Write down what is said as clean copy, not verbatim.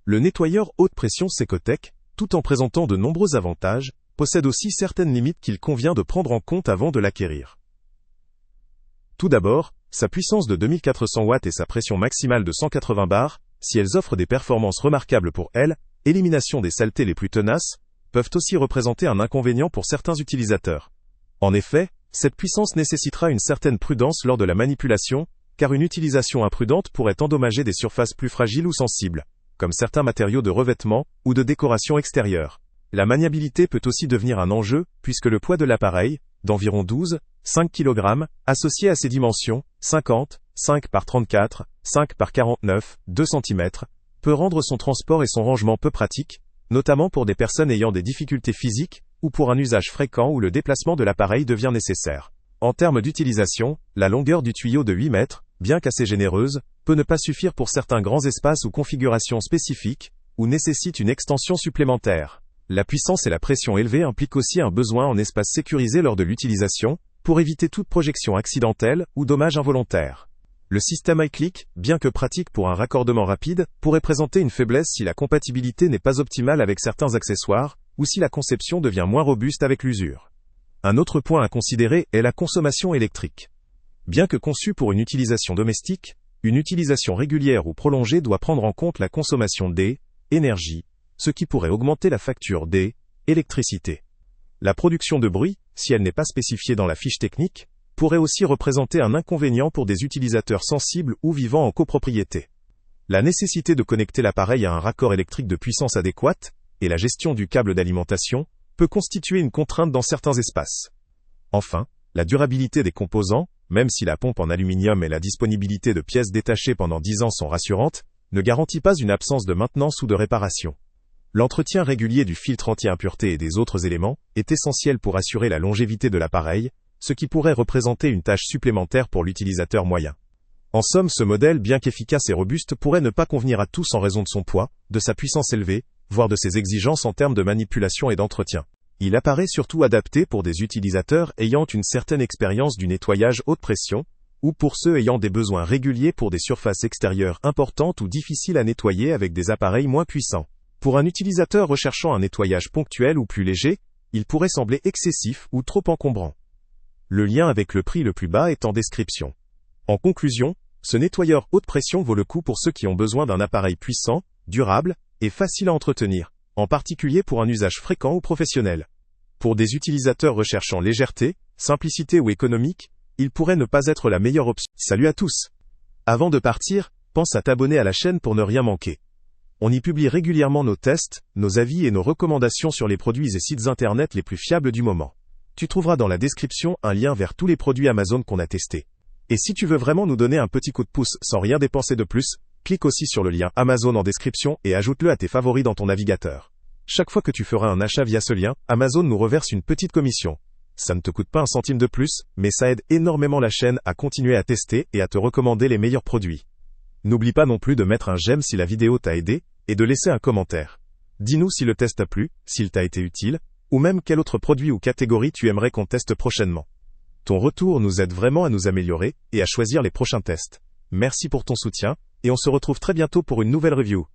Le nettoyeur haute pression Secotec, tout en présentant de nombreux avantages, possède aussi certaines limites qu'il convient de prendre en compte avant de l'acquérir. Tout d'abord, sa puissance de 2400 watts et sa pression maximale de 180 bars, si elles offrent des performances remarquables pour elles, élimination des saletés les plus tenaces, peuvent aussi représenter un inconvénient pour certains utilisateurs. En effet, cette puissance nécessitera une certaine prudence lors de la manipulation, car une utilisation imprudente pourrait endommager des surfaces plus fragiles ou sensibles, comme certains matériaux de revêtement ou de décoration extérieure. La maniabilité peut aussi devenir un enjeu, puisque le poids de l'appareil, d'environ 12,5 kg, associé à ses dimensions, 50, 5 par 34, 5 par 49, 2 cm, peut rendre son transport et son rangement peu pratiques, notamment pour des personnes ayant des difficultés physiques, ou pour un usage fréquent où le déplacement de l'appareil devient nécessaire. En termes d'utilisation, la longueur du tuyau de 8 mètres, bien qu'assez généreuse, peut ne pas suffire pour certains grands espaces ou configurations spécifiques, ou nécessite une extension supplémentaire. La puissance et la pression élevée impliquent aussi un besoin en espace sécurisé lors de l'utilisation, pour éviter toute projection accidentelle ou dommage involontaire. Le système iClick, bien que pratique pour un raccordement rapide, pourrait présenter une faiblesse si la compatibilité n'est pas optimale avec certains accessoires, ou si la conception devient moins robuste avec l'usure. Un autre point à considérer est la consommation électrique. Bien que conçue pour une utilisation domestique, une utilisation régulière ou prolongée doit prendre en compte la consommation d'énergie, ce qui pourrait augmenter la facture d'électricité. La production de bruit, si elle n'est pas spécifiée dans la fiche technique, pourrait aussi représenter un inconvénient pour des utilisateurs sensibles ou vivant en copropriété. La nécessité de connecter l'appareil à un raccord électrique de puissance adéquate, et la gestion du câble d'alimentation, peut constituer une contrainte dans certains espaces. Enfin, la durabilité des composants, même si la pompe en aluminium et la disponibilité de pièces détachées pendant 10 ans sont rassurantes, ne garantit pas une absence de maintenance ou de réparation. L'entretien régulier du filtre anti-impureté et des autres éléments est essentiel pour assurer la longévité de l'appareil, ce qui pourrait représenter une tâche supplémentaire pour l'utilisateur moyen. En somme, ce modèle, bien qu'efficace et robuste, pourrait ne pas convenir à tous en raison de son poids, de sa puissance élevée, voire de ses exigences en termes de manipulation et d'entretien. Il apparaît surtout adapté pour des utilisateurs ayant une certaine expérience du nettoyage haute pression, ou pour ceux ayant des besoins réguliers pour des surfaces extérieures importantes ou difficiles à nettoyer avec des appareils moins puissants. Pour un utilisateur recherchant un nettoyage ponctuel ou plus léger, il pourrait sembler excessif ou trop encombrant. Le lien avec le prix le plus bas est en description. En conclusion, ce nettoyeur haute pression vaut le coup pour ceux qui ont besoin d'un appareil puissant, durable et facile à entretenir, en particulier pour un usage fréquent ou professionnel. Pour des utilisateurs recherchant légèreté, simplicité ou économique, il pourrait ne pas être la meilleure option. Salut à tous! Avant de partir, pense à t'abonner à la chaîne pour ne rien manquer. On y publie régulièrement nos tests, nos avis et nos recommandations sur les produits et sites internet les plus fiables du moment. Tu trouveras dans la description un lien vers tous les produits Amazon qu'on a testés. Et si tu veux vraiment nous donner un petit coup de pouce sans rien dépenser de plus, clique aussi sur le lien Amazon en description et ajoute-le à tes favoris dans ton navigateur. Chaque fois que tu feras un achat via ce lien, Amazon nous reverse une petite commission. Ça ne te coûte pas un centime de plus, mais ça aide énormément la chaîne à continuer à tester et à te recommander les meilleurs produits. N'oublie pas non plus de mettre un j'aime si la vidéo t'a aidé, et de laisser un commentaire. Dis-nous si le test t'a plu, s'il t'a été utile, ou même quel autre produit ou catégorie tu aimerais qu'on teste prochainement. Ton retour nous aide vraiment à nous améliorer, et à choisir les prochains tests. Merci pour ton soutien, et on se retrouve très bientôt pour une nouvelle review.